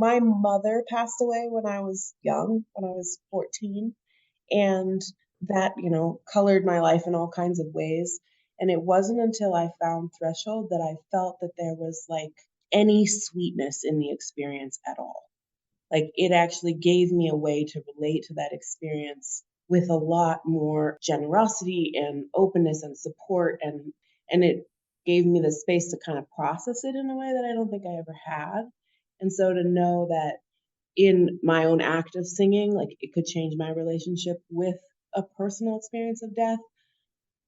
My mother passed away when I was young, when I was 14, and that, colored my life in all kinds of ways. And it wasn't until I found Threshold that I felt that there was like any sweetness in the experience at all. Like it actually gave me a way to relate to that experience with a lot more generosity and openness and support, and it gave me the space to kind of process it in a way that I don't think I ever had. And so to know that in my own act of singing, like it could change my relationship with a personal experience of death,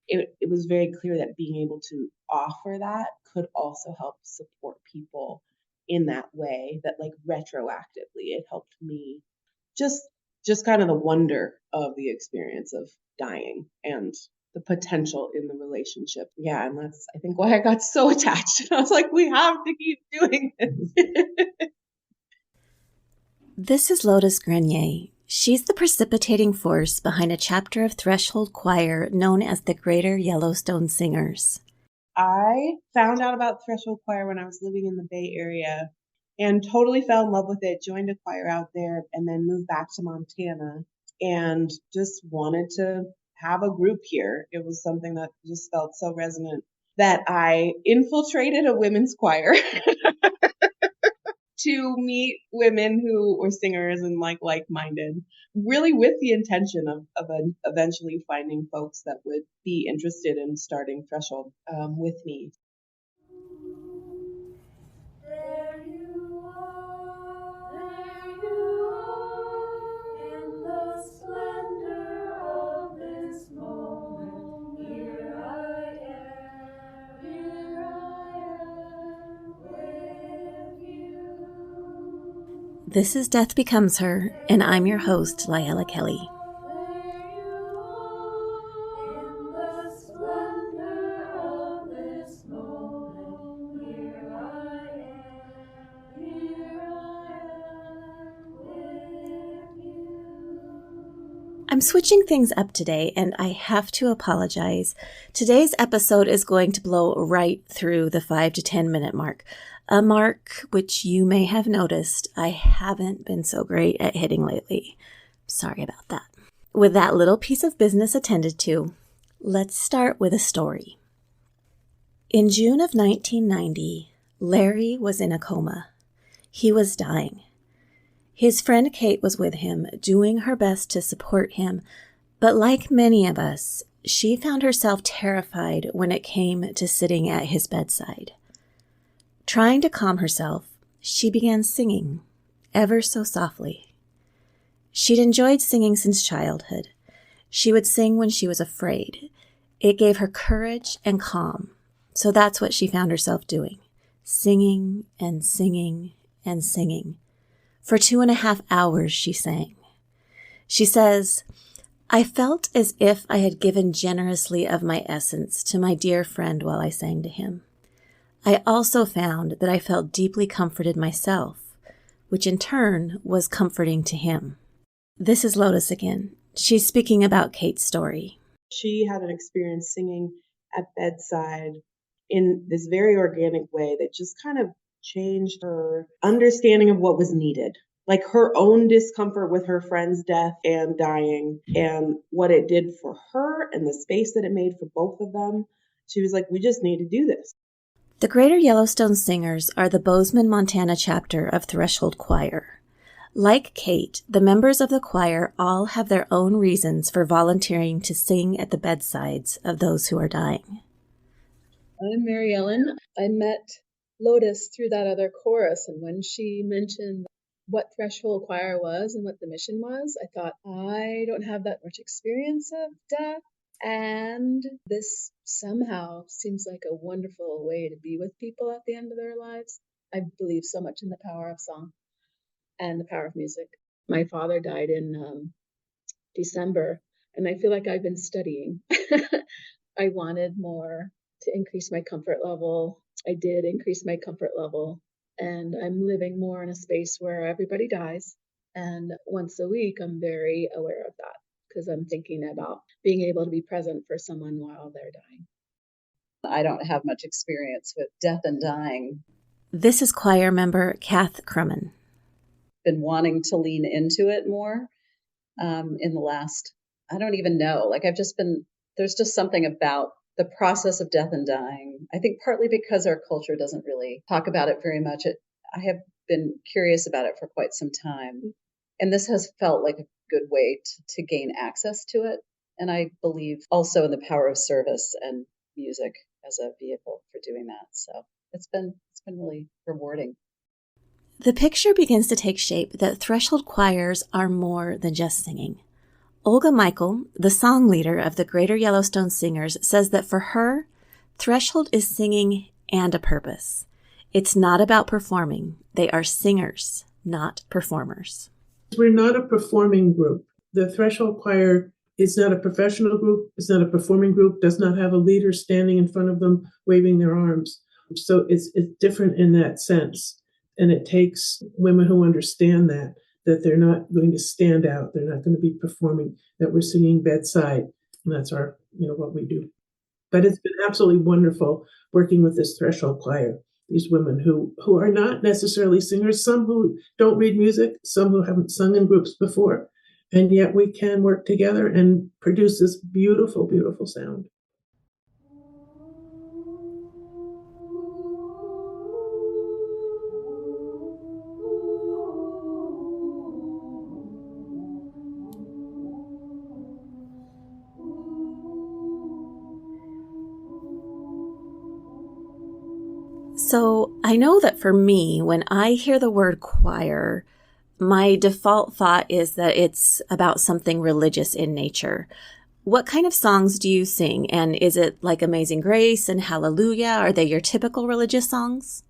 it was very clear that being able to offer that could also help support people in that way, that like retroactively it helped me just just kind of the wonder of the experience of dying and the potential in the relationship. Yeah, and that's I think why I got so attached. I was like, we have to keep doing this. This is Lotus Grenier. She's the precipitating force behind a chapter of Threshold Choir known as the Greater Yellowstone Singers. I found out about Threshold Choir when I was living in the Bay Area and totally fell in love with it, joined a choir out there, and then moved back to Montana and just wanted to have a group here. It was something that just felt so resonant that I infiltrated a women's choir to meet women who were singers and like-minded, really with the intention of eventually finding folks that would be interested in starting Threshold with me. There you are, in the splendor of this moment. Here I am with you. This is Death Becomes Her, and I'm your host, LiElla Kelly. I'm switching things up today, and I have to apologize. Today's episode is going to blow right through the 5 to 10 minute mark, a mark which you may have noticed I haven't been so great at hitting lately. Sorry about that. With that little piece of business attended to, let's start with a story. In June of 1990, Larry was in a coma. He was dying. His friend Kate was with him, doing her best to support him, but like many of us, she found herself terrified when it came to sitting at his bedside. Trying to calm herself, she began singing, ever so softly. She'd enjoyed singing since childhood. She would sing when she was afraid. It gave her courage and calm, so that's what she found herself doing, singing and singing and singing. For 2.5 hours, she sang. She says, "I felt as if I had given generously of my essence to my dear friend while I sang to him. I also found that I felt deeply comforted myself, which in turn was comforting to him." This is Lotus again. She's speaking about Kate's story. She had an experience singing at bedside in this very organic way that just kind of changed her understanding of what was needed. Like her own discomfort with her friend's death and dying and what it did for her and the space that it made for both of them. She was like, we just need to do this. The Greater Yellowstone Singers are the Bozeman, Montana chapter of Threshold Choir. Like Kate, the members of the choir all have their own reasons for volunteering to sing at the bedsides of those who are dying. I'm Mary Ellen. I met Lotus through that other chorus, and when she mentioned what Threshold Choir was and what the mission was, I thought, I don't have that much experience of death, and this somehow seems like a wonderful way to be with people at the end of their lives. I believe so much in the power of song and the power of music. My father died in December, and I feel like I've been studying. I wanted more to increase my comfort level. I did increase my comfort level, and I'm living more in a space where everybody dies. And once a week, I'm very aware of that because I'm thinking about being able to be present for someone while they're dying. I don't have much experience with death and dying. This is choir member Kath Crumman. been wanting to lean into it more in the last, I don't even know. Like there's just something about the process of death and dying. I think partly because our culture doesn't really talk about it very much. I have been curious about it for quite some time. And this has felt like a good way to gain access to it. And I believe also in the power of service and music as a vehicle for doing that. So it's been really rewarding. The picture begins to take shape that threshold choirs are more than just singing. Olga Michael, the song leader of the Greater Yellowstone Singers, says that for her, threshold is singing and a purpose. It's not about performing. They are singers, not performers. We're not a performing group. The Threshold Choir is not a professional group. It's not a performing group, does not have a leader standing in front of them waving their arms. So it's different in that sense. And it takes women who understand that they're not going to stand out. They're not going to be performing, that we're singing bedside. And that's what we do. But it's been absolutely wonderful working with this Threshold Choir. These women who are not necessarily singers, some who don't read music, some who haven't sung in groups before, and yet we can work together and produce this beautiful, beautiful sound. So I know that for me, when I hear the word choir, my default thought is that it's about something religious in nature. What kind of songs do you sing? And is it like Amazing Grace and Hallelujah? Are they your typical religious songs?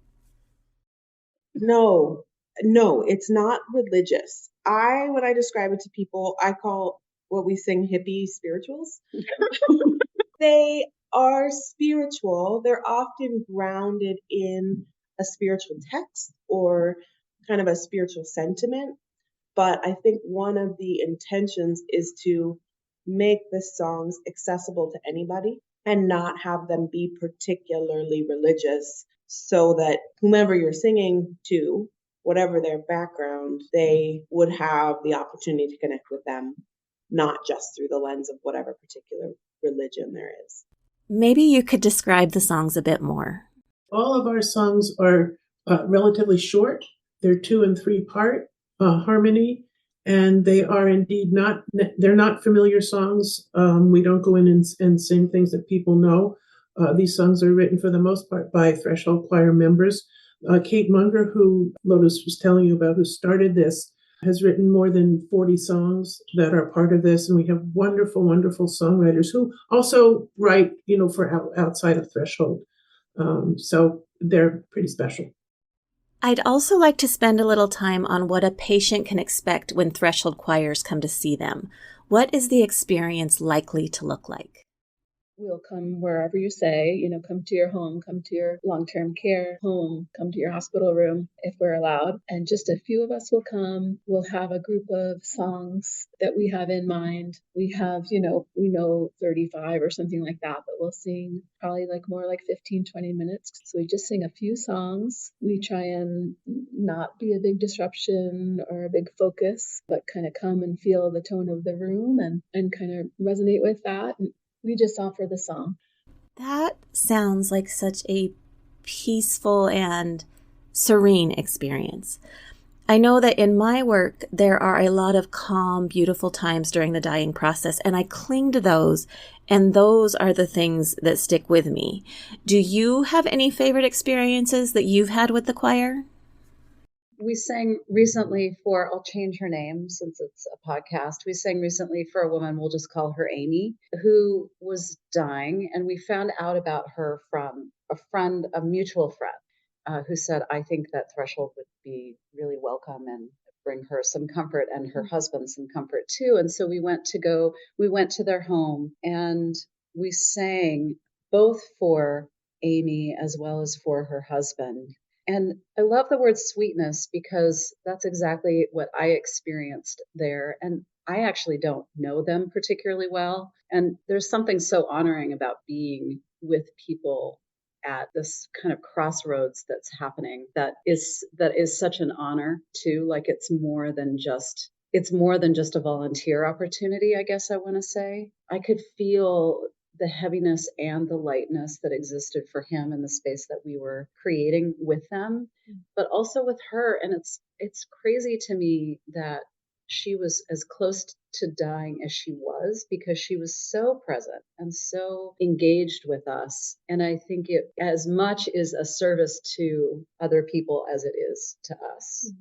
No, it's not religious. When I describe it to people, I call what we sing hippie spirituals. They are spiritual. They're often grounded in a spiritual text or kind of a spiritual sentiment. But I think one of the intentions is to make the songs accessible to anybody and not have them be particularly religious so that whomever you're singing to, whatever their background, they would have the opportunity to connect with them, not just through the lens of whatever particular religion there is. Maybe you could describe the songs a bit more. All of our songs are relatively short. They're 2 and 3 part harmony, and they are indeed they're not familiar songs. We don't go in and sing things that people know. These songs are written for the most part by Threshold Choir members. Kate Munger, who Lotus was telling you about, who started this, has written more than 40 songs that are part of this. And we have wonderful, wonderful songwriters who also write, for outside of Threshold. So they're pretty special. I'd also like to spend a little time on what a patient can expect when threshold choirs come to see them. What is the experience likely to look like? We'll come wherever you say, come to your home, come to your long-term care home, come to your hospital room if we're allowed. And just a few of us will come. We'll have a group of songs that we have in mind. We have, we know 35 or something like that, but we'll sing probably more like 15, 20 minutes. So we just sing a few songs. We try and not be a big disruption or a big focus, but kind of come and feel the tone of the room and kind of resonate with that. And we just offer the song. That sounds like such a peaceful and serene experience. I know that in my work, there are a lot of calm, beautiful times during the dying process, and I cling to those, and those are the things that stick with me. Do you have any favorite experiences that you've had with the choir? We sang recently I'll change her name since it's a podcast. We sang recently for a woman, we'll just call her Amy, who was dying. And we found out about her from a mutual friend, who said, I think that Threshold would be really welcome and bring her some comfort and her husband some comfort too. And so we went to their home and we sang both for Amy as well as for her husband. And I love the word sweetness because that's exactly what I experienced there. And I actually don't know them particularly well. And there's something so honoring about being with people at this kind of crossroads that's happening that is such an honor too. Like it's more than just a volunteer opportunity, I guess I want to say. I could feel the heaviness and the lightness that existed for him in the space that we were creating with them, but also with her. And it's crazy to me that she was as close to dying as she was, because she was so present and so engaged with us. And I think it as much is a service to other people as it is to us.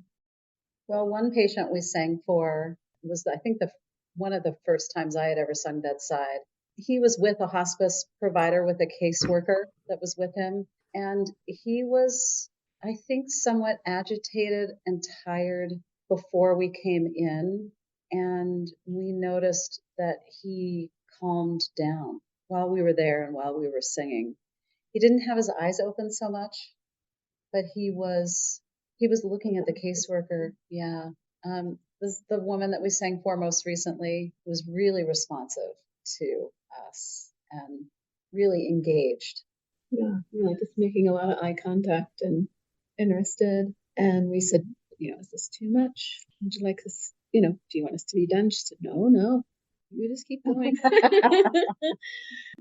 Well, one patient we sang for was, I think, one of the first times I had ever sung bedside. He was with a hospice provider with a caseworker that was with him. And he was, I think, somewhat agitated and tired before we came in. And we noticed that he calmed down while we were there and while we were singing. He didn't have his eyes open so much, but he was looking at the caseworker. Yeah. The woman that we sang for most recently was really responsive to us and really engaged. Yeah, just making a lot of eye contact and interested. And we said, is this too much? Would you like this? Do you want us to be done? She said, no, you just keep going.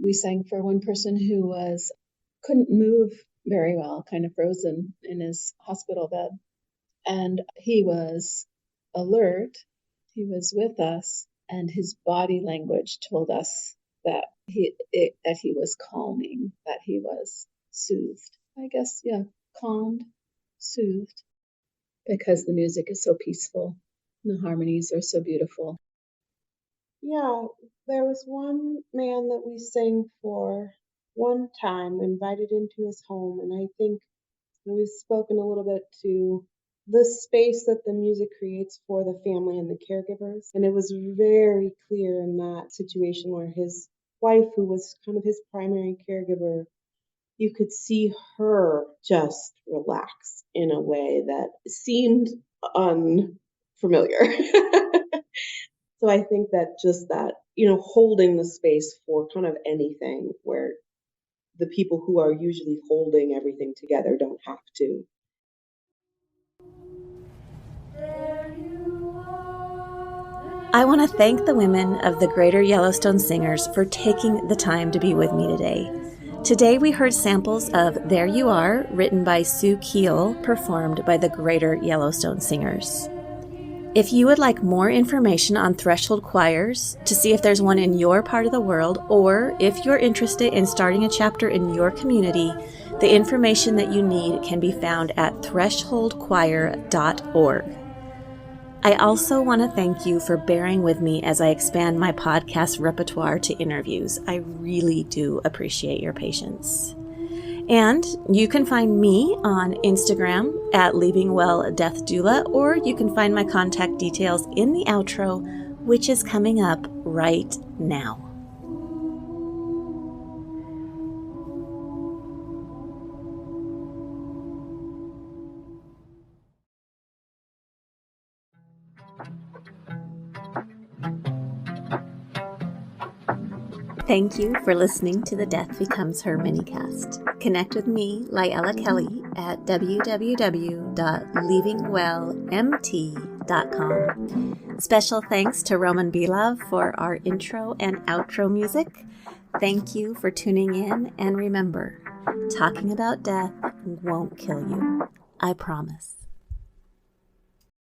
We sang for one person who couldn't move very well, kind of frozen in his hospital bed. And he was alert. He was with us, and his body language told us that he was calming, that he was soothed. I guess, yeah, calmed, soothed, because the music is so peaceful. The harmonies are so beautiful. Yeah, there was one man that we sang for one time, invited into his home, and I think we've spoken a little bit to the space that the music creates for the family and the caregivers. And it was very clear in that situation where his wife, who was kind of his primary caregiver, you could see her just relax in a way that seemed unfamiliar. So I think that just that, holding the space for kind of anything where the people who are usually holding everything together don't have to. I want to thank the women of the Greater Yellowstone Singers for taking the time to be with me today. Today we heard samples of There You Are, written by Sue Keel, performed by the Greater Yellowstone Singers. If you would like more information on threshold choirs, to see if there's one in your part of the world, or if you're interested in starting a chapter in your community, the information that you need can be found at thresholdchoir.org. I also want to thank you for bearing with me as I expand my podcast repertoire to interviews. I really do appreciate your patience. And you can find me on Instagram at Leaving Well Death Doula, or you can find my contact details in the outro, which is coming up right now. Thank you for listening to the Death Becomes Her minicast. Connect with me, LiElla Kelly, at www.leavingwellmt.com. Special thanks to Roman Bilov for our intro and outro music. Thank you for tuning in, and remember, talking about death won't kill you. I promise.